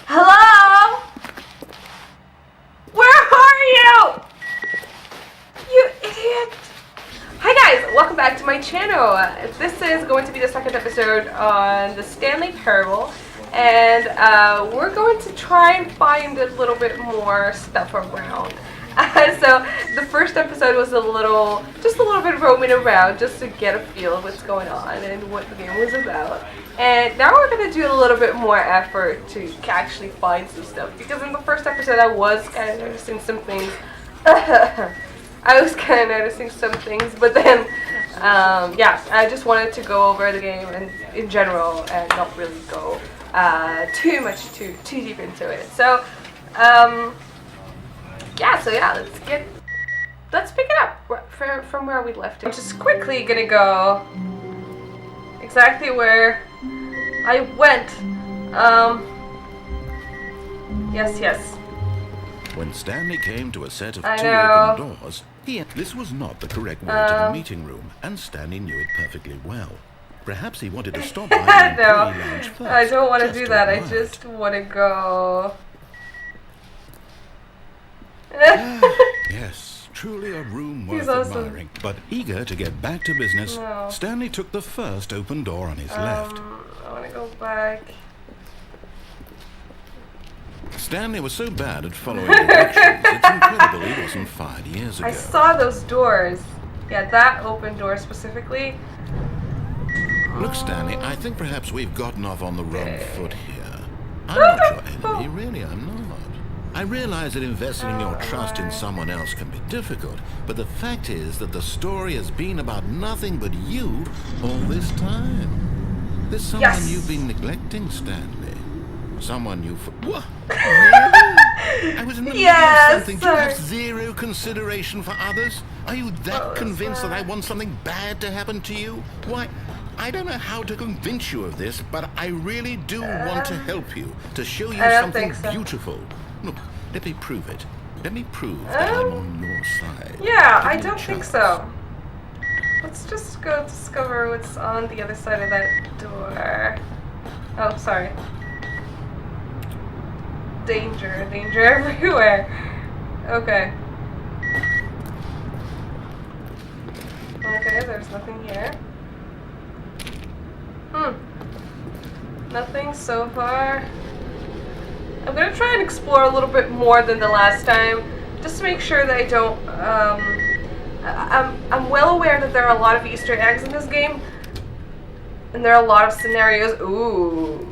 Hello? Where are you? You idiot. Hi guys, welcome back to my channel. This is going to be the second episode on the Stanley Parable. And we're going to try and find a little bit more stuff around. So the first episode was just a little bit roaming around just to get a feel of what's going on and what the game was about. And now we're going to do a little bit more effort to actually find some stuff. Because in the first episode I was kind of noticing some things. But then, yeah, I just wanted to go over the game and in general and not really go too deep into it. So, yeah, let's pick it up from where we left it. I'm just quickly gonna go exactly where I went. Yes. When Stanley came to a set of two open doors, this was not the correct way to the meeting room, and Stanley knew it perfectly well. Perhaps he wanted to stop by the employee lounge first. I don't want to do that. I just want to go. Yes, truly a room worth admiring. But eager to get back to business, Stanley took the first open door on his left. I want to go back. Stanley was so bad at following directions, it's incredible he wasn't fired years ago. I saw those doors. Yeah, that open door specifically. Look, Stanley, I think perhaps we've gotten off on the wrong foot here. I'm not your enemy, really, I'm not. I realize that investing your trust in someone else can be difficult, but the fact is that the story has been about nothing but you all this time. There's someone you've been neglecting, Stanley. Someone what? Really? I was in the middle of something. Do you have zero consideration for others? Are you that convinced that I want something bad to happen to you? Why, I don't know how to convince you of this, but I really do want to help you, to show you something beautiful. Look, let me prove it. Let me prove that I'm on your side. Yeah, I don't think so. Let's just go discover what's on the other side of that door. Oh, sorry. Danger everywhere. Okay. Okay, there's nothing here. Nothing so far. I'm gonna try and explore a little bit more than the last time, just to make sure that I don't, I'm well aware that there are a lot of Easter eggs in this game, and there are a lot of scenarios. Ooh.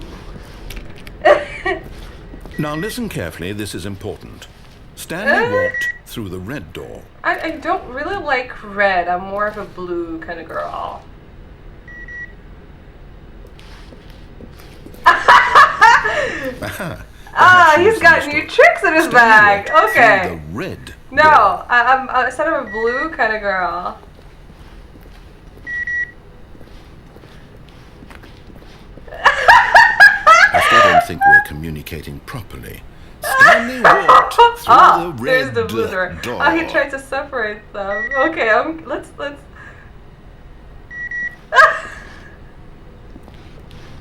Now listen carefully, this is important. Stanley walked through the red door. I don't really like red, I'm more of a blue kind of girl. He's got new tricks in his bag. Okay. The red. No, I said I'm a blue kind of girl. I still don't think we're communicating properly. Stanley walked through the red door. Oh, he tried to separate them. Okay, let's.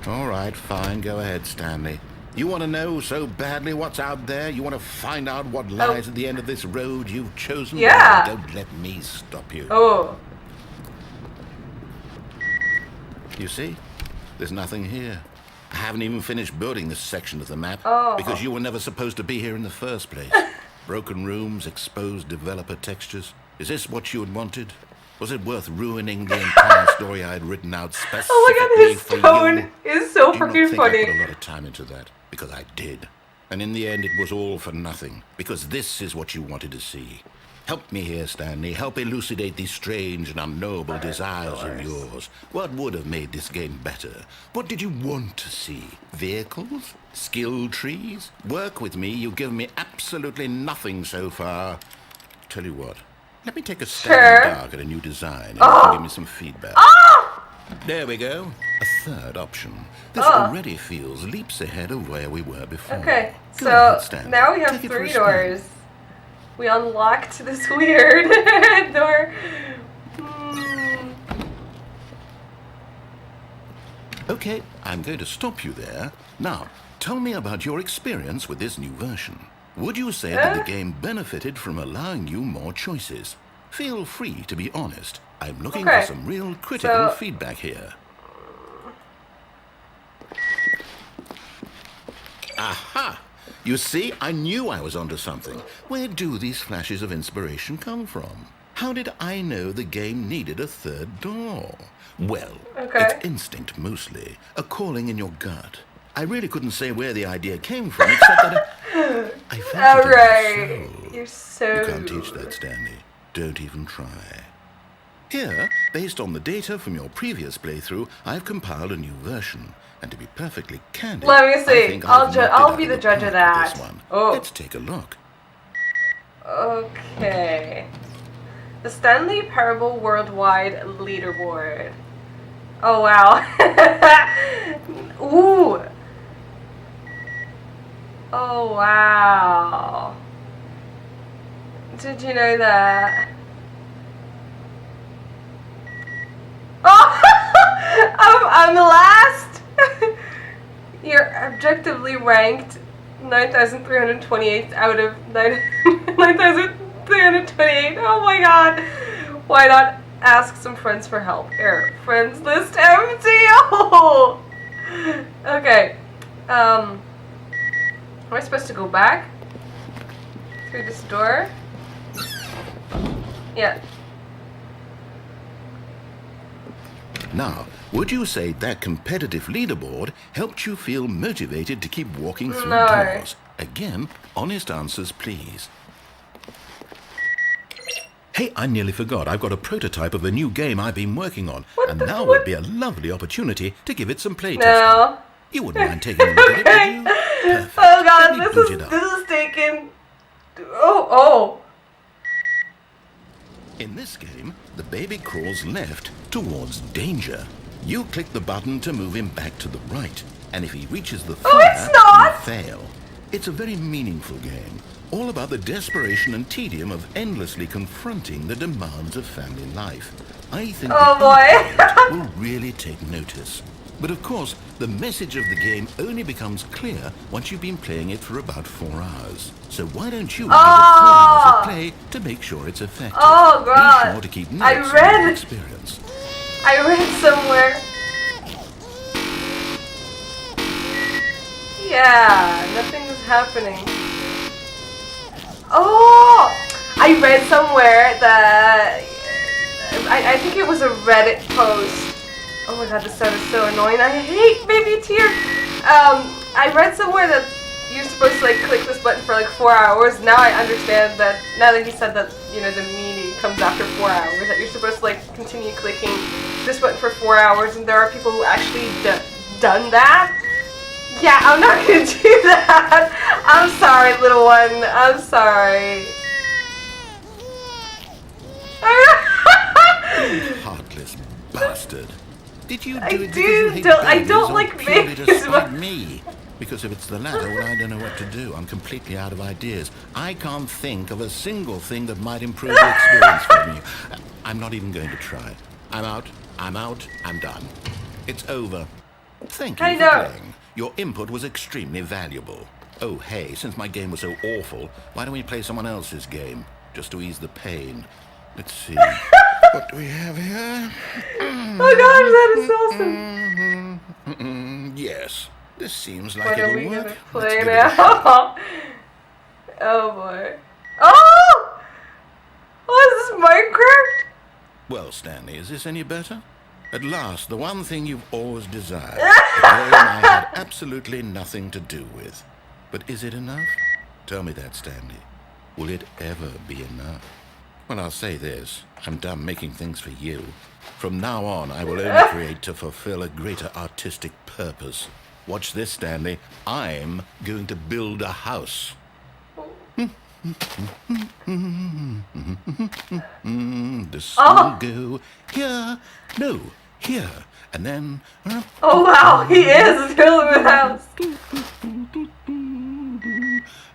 All right, fine. Go ahead, Stanley. You want to know so badly what's out there? You want to find out what lies at the end of this road you've chosen? Yeah. Well, don't let me stop you. Oh. You see? There's nothing here. I haven't even finished building this section of the map because you were never supposed to be here in the first place. Broken rooms, exposed developer textures. Is this what you had wanted? Was it worth ruining the entire story I had written out specifically for you? Oh my god, his tone is so freaking funny. I put a lot of time into that because I did. And in the end, it was all for nothing because this is what you wanted to see. Help me here, Stanley. Help elucidate these strange and unknowable desires of yours. What would have made this game better? What did you want to see? Vehicles? Skill trees? Work with me. You've given me absolutely nothing so far. Tell you what. Let me take a stab in the dark at a new design and you can give me some feedback. There we go. A third option. This already feels leaps ahead of where we were before. Okay, so now we have 3 doors. We unlocked this weird door. Okay, I'm going to stop you there. Now, tell me about your experience with this new version. Would you say that the game benefited from allowing you more choices? Feel free to be honest. I'm looking for some real critical feedback here. Aha! You see, I knew I was onto something. Where do these flashes of inspiration come from? How did I know the game needed a third door? Well, it's instinct mostly, a calling in your gut. I really couldn't say where the idea came from, except that I felt it in my soul. You're so... You can't teach that, Stanley. Don't even try. Here, based on the data from your previous playthrough, I've compiled a new version. And to be perfectly candid, let me see. I think I'll be the judge of that. This one. Let's take a look. Okay. The Stanley Parable Worldwide Leaderboard. Oh wow. Ooh. Oh wow. Did you know that? Oh! I'm last! You're objectively ranked 9,328 out of 9,328. Oh my god. Why not ask some friends for help? Here, friends list empty. Oh! Okay. Am I supposed to go back? Through this door? Yeah. Now, would you say that competitive leaderboard helped you feel motivated to keep walking through doors? Again, honest answers, please. Hey, I nearly forgot. I've got a prototype of a new game I've been working on, and now would be a lovely opportunity to give it some playtesting. No. You wouldn't mind taking a look at it, would you? Perfect. Oh god, this is taking... Oh. In this game, the baby crawls left towards danger. You click the button to move him back to the right, and if he reaches the fire, you fail. It's a very meaningful game, all about the desperation and tedium of endlessly confronting the demands of family life. I think will really take notice. But of course, the message of the game only becomes clear once you've been playing it for about 4 hours. So why don't you give it 4 hours of play to make sure it's effective? Oh god! Be sure to keep notes on your experience. I read somewhere. Yeah, nothing's happening. Oh! I read somewhere that I think it was a Reddit post. Oh my god, this sound is so annoying. I hate baby tears. I read somewhere that you're supposed to like click this button for like 4 hours. Now I understand that, now that he said that, you know, the meaning comes after 4 hours, that you're supposed to like continue clicking this button for 4 hours, and there are people who actually done that. Yeah, I'm not gonna do that. I'm sorry, little one. I'm sorry. Heartless bastard. Did you do it because you hate I don't like babies to spite me? Because if it's the latter, well, I don't know what to do. I'm completely out of ideas. I can't think of a single thing that might improve the experience for me. I'm not even going to try. I'm out. I'm done. It's over. Thank you for playing. Your input was extremely valuable. Oh, hey, since my game was so awful, why don't we play someone else's game? Just to ease the pain. Let's see. What do we have here? Oh gosh, that is awesome. Yes, this seems like it'll work. What are we gonna play now? Oh boy. Oh! What is this, Minecraft? Well, Stanley, is this any better? At last, the one thing you've always desired. A game I had absolutely nothing to do with. But is it enough? Tell me that, Stanley. Will it ever be enough? Well, I'll say this. I'm done making things for you. From now on, I will only create to fulfill a greater artistic purpose. Watch this, Stanley. I'm going to build a house. This will go here. No, here. And then... Oh, wow. He is building a house.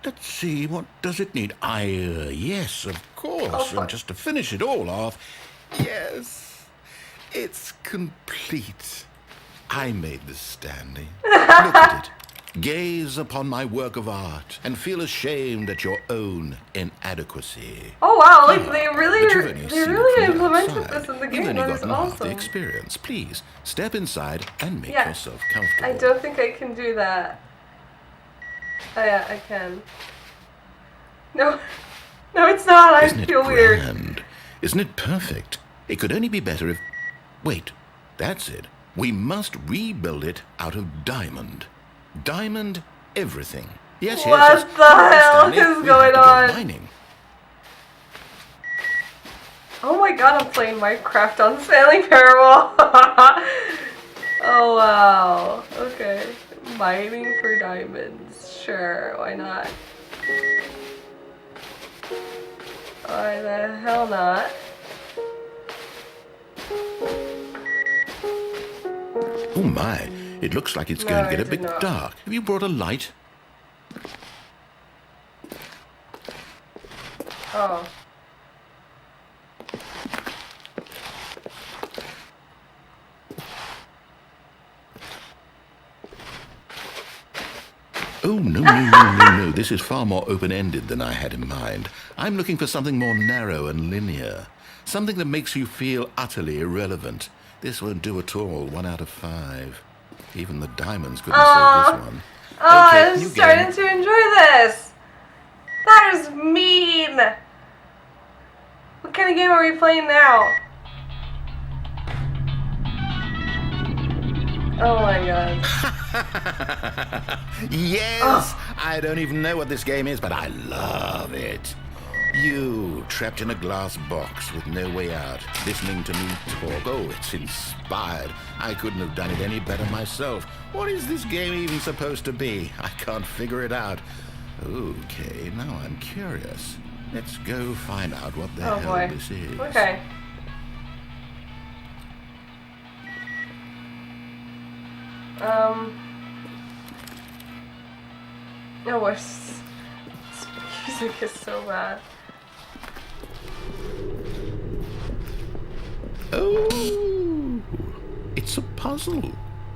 Let's see, what does it need? Yes, of course. And just to finish it all off, yes, it's complete. I made this, Stanley. Look at it. Gaze upon my work of art and feel ashamed at your own inadequacy. Oh wow, like they But you've really only seen it from the implemented outside. this in the You've game. only That is gotten half the awesome. experience. Please, step inside and make Yeah. yourself comfortable. I don't think I can do that. Oh yeah, I can. No. No, it's not. I Isn't it feel weird. grand? Isn't it perfect? It could only be better if... Wait, that's it. We must rebuild it out of diamond. Diamond everything. Yes, What yes, the hell Stanley, is we going have to on? go mining. Oh my god, I'm playing Minecraft on Stanley Parable. Oh wow. Okay. Mining for diamonds. Sure, why not? Why the hell not? Oh my, it looks like it's No, going to I get a did bit not. dark. Have you brought a light? Oh. Oh, no. This is far more open-ended than I had in mind. I'm looking for something more narrow and linear. Something that makes you feel utterly irrelevant. This won't do at all. 1 out of 5. Even the diamonds couldn't save this one. Oh, Okay, I'm new starting game. to enjoy this. That is mean. What kind of game are we playing now? Oh my god. Yes! I don't even know what this game is, but I love it. You, trapped in a glass box with no way out, listening to me talk. Oh, it's inspired. I couldn't have done it any better myself. What is this game even supposed to be? I can't figure it out. Okay, now I'm curious. Let's go find out what the hell boy. this is. Okay. Oh, this music is so bad. Oh, it's a puzzle.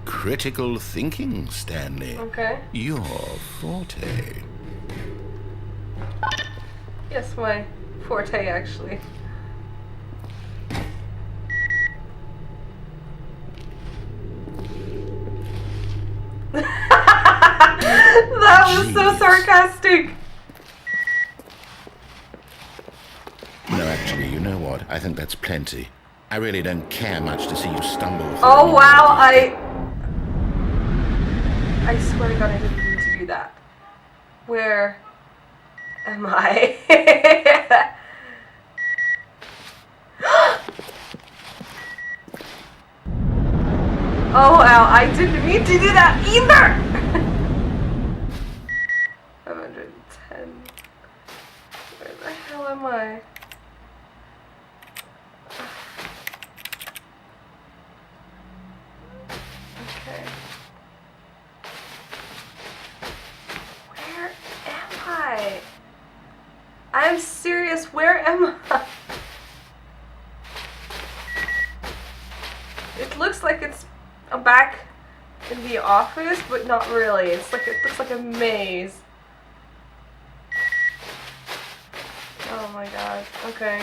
Critical thinking, Stanley. Okay. Your forte. Yes, my forte actually. That was so Genius. sarcastic. No, actually, you know what? I think that's plenty. I really don't care much to see you stumble. through Oh any wow, more of these I swear to God, I didn't mean to do that. Where am I? Oh wow, I didn't mean to do that either! 510. Where the hell am I? Okay. Where am I? I'm serious, where am I? It looks like it's back in the office, but not really. It looks like a maze. Oh my god. Okay.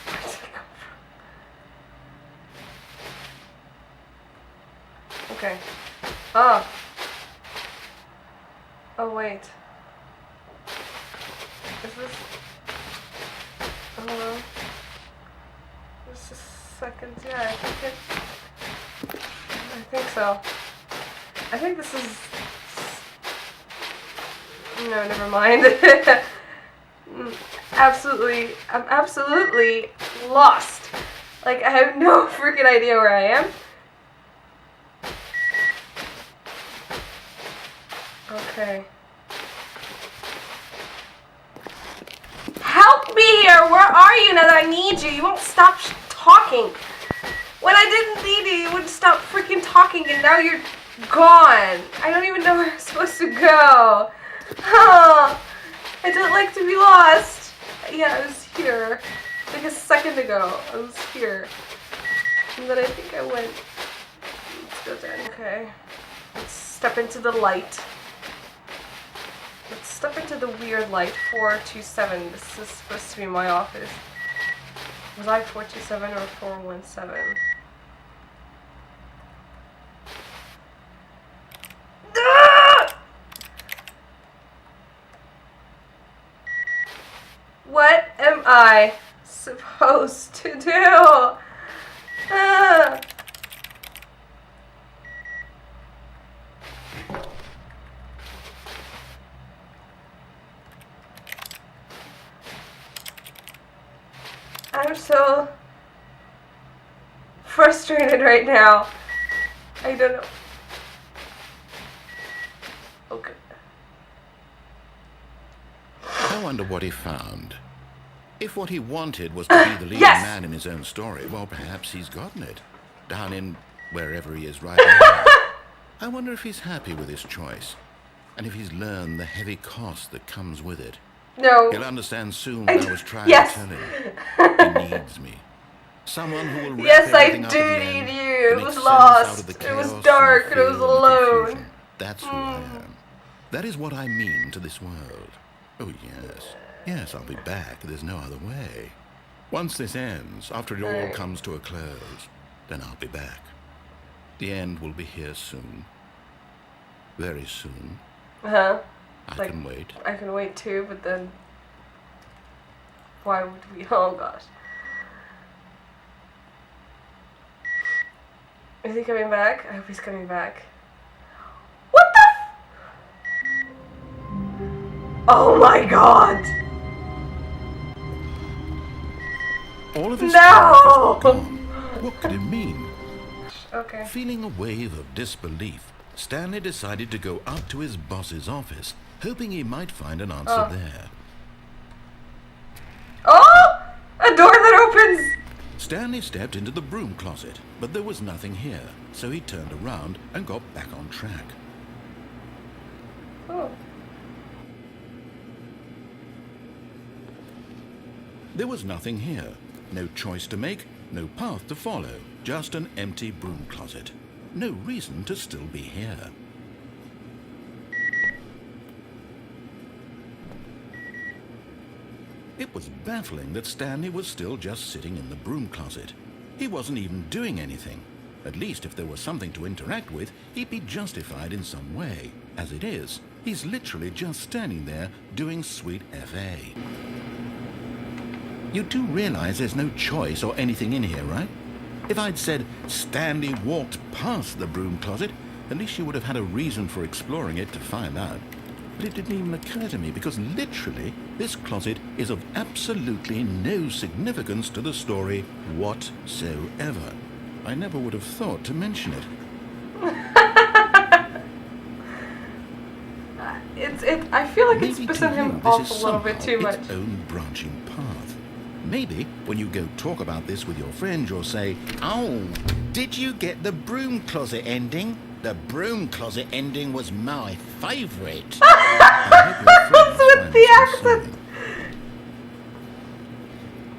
Where did it come from? Okay. Oh. Oh wait. Is this? Oh no. Just a second. Yeah, I think so. I think this is. No, never mind. I'm absolutely lost. Like, I have no freaking idea where I am. Okay. Help me here! Where are you now that I need you? You won't stop talking. When I didn't need you, you wouldn't stop freaking talking, and now you're gone. I don't even know where I'm supposed to go. Oh, I don't like to be lost. Yeah, I was here. Like a second ago, I was here. And then I think I went goes in. Okay. Let's step into the light. Let's step into the weird light. 427. This is supposed to be my office. Was I 427 or 417? Ah! What am I supposed to do? Ah! I'm so frustrated right now. I don't know. Okay. I wonder what he found. If what he wanted was to be the leading Yes! man in his own story, well, perhaps he's gotten it. Down in wherever he is right now. I wonder if he's happy with his choice. And if he's learned the heavy cost that comes with it. No. He'll understand soon what I was trying Yes. to tell him. He needs me. Someone who will wrap Yes, I everything up do at the need end you. and It was make sense out of lost. the It was chaos dark and and I was fear and alone. confusion. That's who I am. That is what I mean to this world. Oh, yes. Yes, I'll be back. There's no other way. Once this ends, after it all comes to a close, then I'll be back. The end will be here soon. Very soon. Uh-huh. I can wait. I can wait too, but then why would we? Oh gosh. Is he coming back? I hope he's coming back. What the? Oh my god! All of his No! was gone. What could it mean? Okay. Feeling a wave of disbelief, Stanley decided to go up to his boss's office, hoping he might find an answer there. Oh! A door that opens! Stanley stepped into the broom closet, but there was nothing here, so he turned around and got back on track. Oh. There was nothing here. No choice to make, no path to follow, just an empty broom closet. No reason to still be here. It was baffling that Stanley was still just sitting in the broom closet. He wasn't even doing anything. At least if there was something to interact with, he'd be justified in some way. As it is, he's literally just standing there doing sweet FA. You do realize there's no choice or anything in here, right? If I'd said Stanley walked past the broom closet, at least you would have had a reason for exploring it to find out. But it didn't even occur to me because literally this closet is of absolutely no significance to the story whatsoever. I never would have thought to mention it. I feel like Maybe it's to pissing him you, off this is a little bit too somehow much. its own branching path. Maybe when you go talk about this with your friend, you'll say, "Oh, did you get the broom closet ending? The broom closet ending was my favourite." What's with the accent?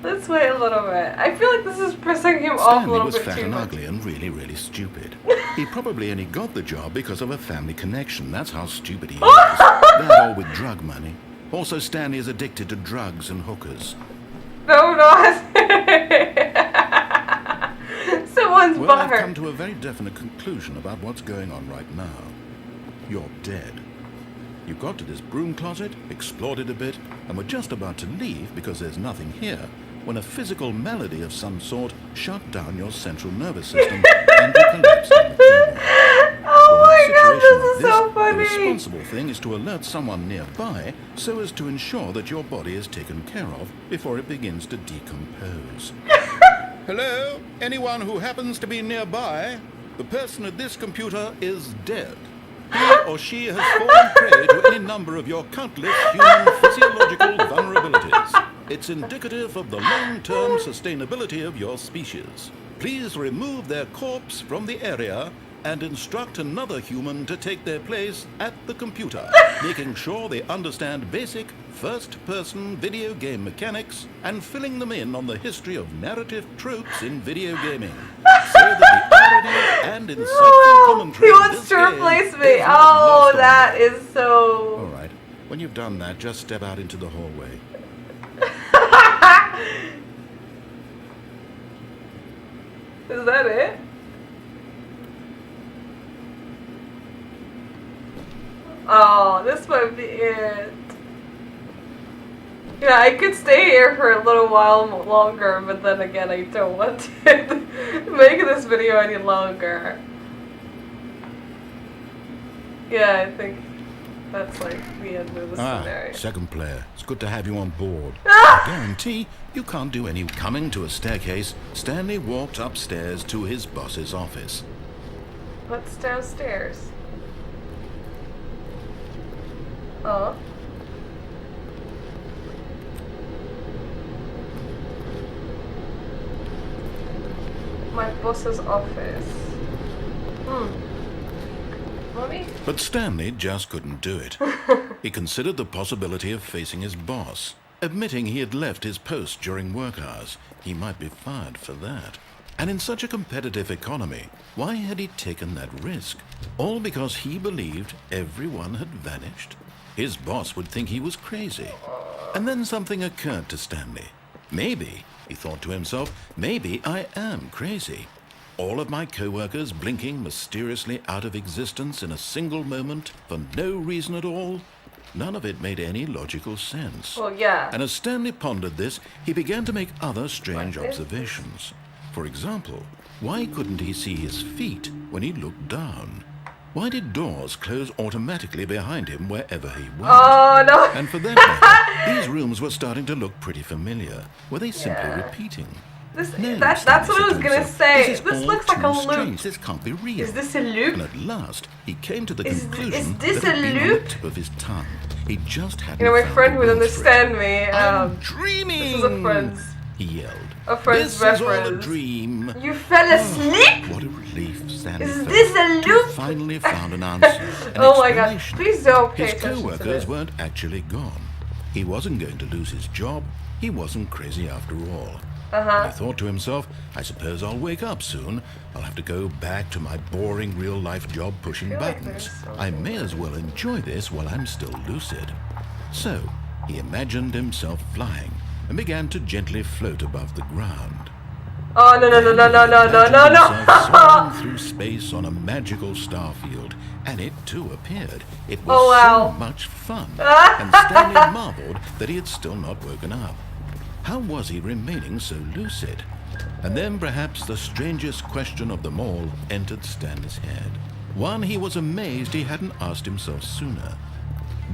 Let's wait a little bit. I feel like this is pissing him off a Stanley little was bit fat too and much. ugly and really, really stupid. He probably only got the job because of a family connection. That's how stupid he is. That all with drug money. Also, Stanley is addicted to drugs and hookers. No, not. Someone's Well, I've butthurt. come to a very definite conclusion about what's going on right now. You're dead. You got to this broom closet, explored it a bit, and were just about to leave because there's nothing here, when a physical malady of some sort shut down your central nervous system and you collapsed on the keyboard. Oh my god, situation this is like so The funny. responsible thing is to alert someone nearby so as to ensure that your body is taken care of before it begins to decompose. Hello? Anyone who happens to be nearby? The person at this computer is dead. He or she has fallen prey to any number of your countless human physiological vulnerabilities. It's indicative of the long-term sustainability of your species. Please remove their corpse from the area and instruct another human to take their place at the computer, making sure they understand basic first-person video game mechanics and filling them in on the history of narrative tropes in video gaming, so that the already and insightful commentary. He wants to replace me. Oh, that is so... All right. When you've done that, just step out into the hallway. Is that it? Oh, this might be it. Yeah, I could stay here for a little while longer, but then again, I don't want to make this video any longer. Yeah, I think that's like the end of the scenario. Second player. It's good to have you on board. I guarantee you can't do any. Coming to a staircase, Stanley walked upstairs to his boss's office. What's downstairs? Oh. My boss's office. Mommy? But Stanley just couldn't do it. He considered the possibility of facing his boss. Admitting he had left his post during work hours, he might be fired for that. And in such a competitive economy, why had he taken that risk? All because he believed everyone had vanished? His boss would think he was crazy. And then something occurred to Stanley. Maybe, he thought to himself, maybe I am crazy. All of my co-workers blinking mysteriously out of existence in a single moment for no reason at all. None of it made any logical sense. Well, yeah. And as Stanley pondered this, he began to make other strange observations. For example, why couldn't he see his feet when he looked down? Why did doors close automatically behind him wherever he went? Oh, no. And for that matter, these rooms were starting to look pretty familiar. Were they simply repeating? No, that's what I was gonna say. This looks like a loop. This can't be real. Is this a loop? And at last, he came to the conclusion this that it had a been on loop? the tip of his tongue. He just hadn't. You know, my found friend the would words for it. understand me. I'm dreaming. This is a friend's. He yelled. A friend's This reference. is all a dream. You fell asleep? What a relief, Stanley Is felt this a to loop? have finally found an answer. An Oh my god! explanation. Please don't pay His attention to co-workers this. weren't actually gone. He wasn't going to lose his job. He wasn't crazy after all. He thought to himself, I suppose I'll wake up soon. I'll have to go back to my boring real-life job pushing buttons. I may as well enjoy this while I'm still lucid. So, he imagined himself flying and began to gently float above the ground. Oh, no, no, no, no, no, no, no, no, Himself no! soaring through space on a magical star field, and it too appeared. It was Oh, wow. so much fun, and Stanley marveled that he had still not woken up. How was he remaining so lucid? And then perhaps the strangest question of them all entered Stanley's head. One he was amazed he hadn't asked himself sooner.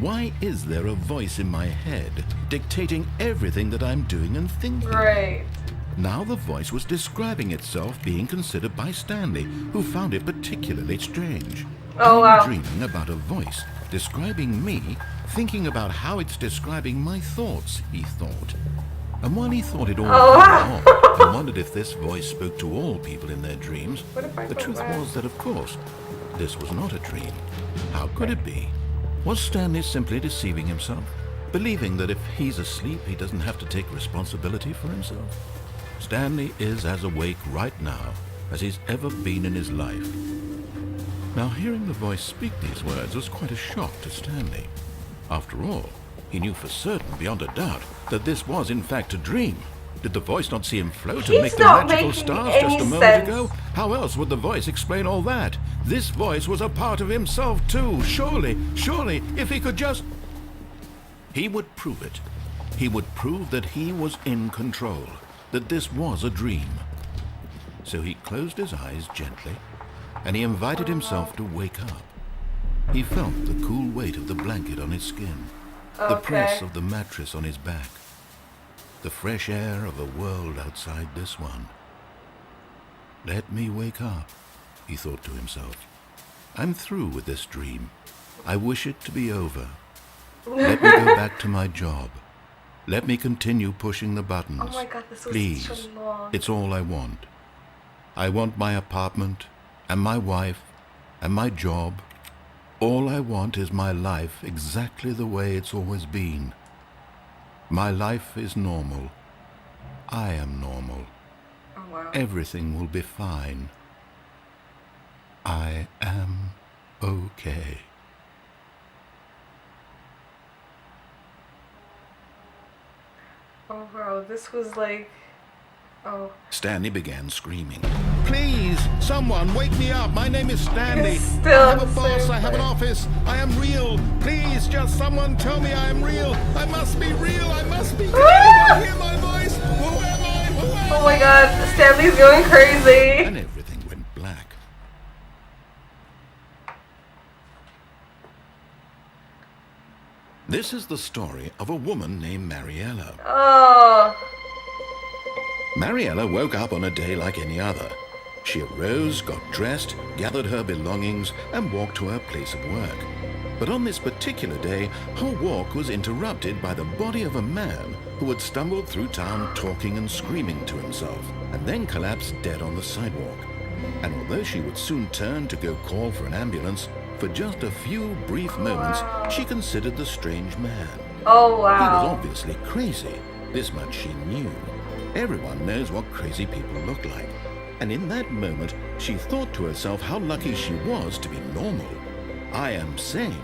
Why is there a voice in my head dictating everything that I'm doing and thinking? Right. Now the voice was describing itself being considered by Stanley, who found it particularly strange. Oh, wow. I'm dreaming about a voice describing me, thinking about how it's describing my thoughts, he thought. And while he thought it all wow. and wondered if this voice spoke to all people in their dreams, What if I the go truth back? was that, of course, this was not a dream. How could it be? Was Stanley simply deceiving himself, believing that if he's asleep, he doesn't have to take responsibility for himself? Stanley is as awake right now as he's ever been in his life. Now, hearing the voice speak these words was quite a shock to Stanley. After all, he knew for certain, beyond a doubt, that this was in fact a dream. Did the voice not see him float and He's make the not magical making stars any just a moment sense. ago? How else would the voice explain all that? This voice was a part of himself too. Surely, if he could just... He would prove it. He would prove that he was in control, that this was a dream. So he closed his eyes gently, and he invited himself to wake up. He felt the cool weight of the blanket on his skin, the press of the mattress on his back, the fresh air of a world outside this one. Let me wake up, he thought to himself. I'm through with this dream. I wish it to be over. Let me go back to my job. Let me continue pushing the buttons. Oh my god, this was Please, so long. it's all I want. I want my apartment, and my wife, and my job. All I want is my life exactly the way it's always been. My life is normal. I am normal. Oh wow. Everything will be fine. I am okay. Oh bro, this was like, oh. Stanley began screaming. Please, someone wake me up. My name is Stanley. It's still I have a the boss. same I have an thing. office. I am real. Please, just someone tell me I am real. I must be real. I must be. Can anyone hear my voice? Who am I? Who am Oh my god, Stanley's going crazy. And everything went black. This is the story of a woman named Mariella. Oh. Mariella woke up on a day like any other. She arose, got dressed, gathered her belongings, and walked to her place of work. But on this particular day, her walk was interrupted by the body of a man who had stumbled through town talking and screaming to himself, and then collapsed dead on the sidewalk. And although she would soon turn to go call for an ambulance, for just a few brief moments, she considered the strange man. Oh He was wow. obviously crazy. This much she knew. Everyone knows what crazy people look like. And in that moment, she thought to herself how lucky she was to be normal. I am sane.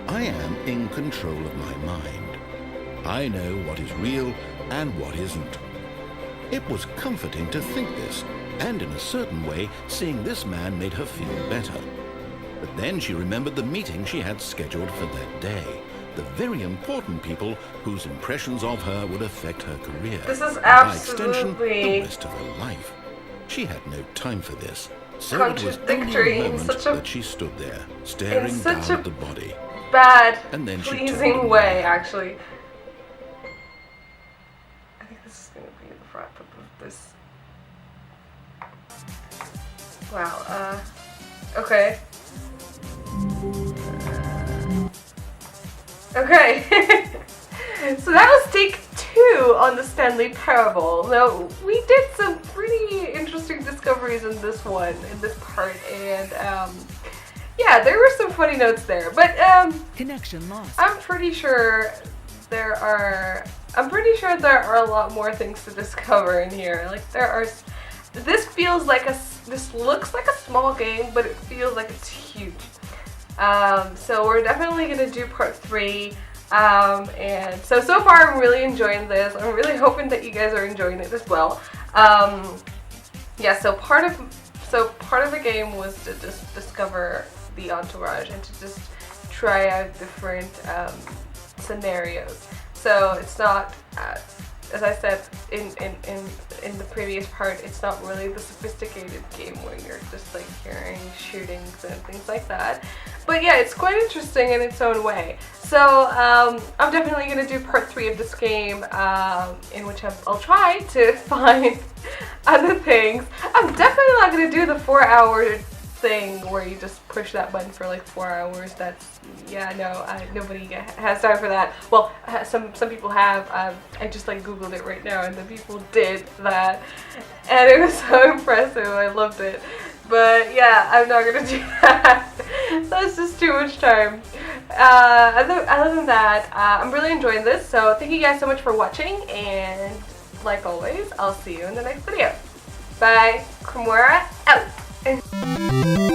I am in control of my mind. I know what is real and what isn't. It was comforting to think this, and in a certain way, seeing this man made her feel better. But then she remembered the meeting she had scheduled for that day. The very important people whose impressions of her would affect her career. This is and by extension, absolutely the rest of her life. She had no time for this. So it was only contradictory a in moment such a- that she stood there, staring down such a at the body. bad, And then she pleasing turned way, away. actually. I think this is gonna be the wrap up of this. Wow, okay. Okay. So that was take 2 on the Stanley Parable. Now, we did some pretty interesting discoveries in this one, in this part, and yeah, there were some funny notes there, but Connection lost. I'm pretty sure there are a lot more things to discover in here. Like this feels like this looks like a small game, but it feels like it's huge. So we're definitely gonna do part 3. And so far I'm really enjoying this. I'm really hoping that you guys are enjoying it as well. Yeah, so part of the game was to just discover the entourage and to just try out different scenarios. So it's not, as I said in the previous part, it's not really the sophisticated game where you're just like hearing shootings and things like that. But yeah, it's quite interesting in its own way. So I'm definitely going to do part 3 of this game, in which I'll try to find other things. I'm definitely not going to do the 4-hour thing where you just push that button for like 4 hours. That's, yeah, no, nobody has time for that. Well, some people have. I just like googled it right now, and the people did that, and it was so impressive. I loved it. But yeah, I'm not gonna do that. That's just too much time. Other than that, I'm really enjoying this. So thank you guys so much for watching, and like always, I'll see you in the next video. Bye. Kimura out.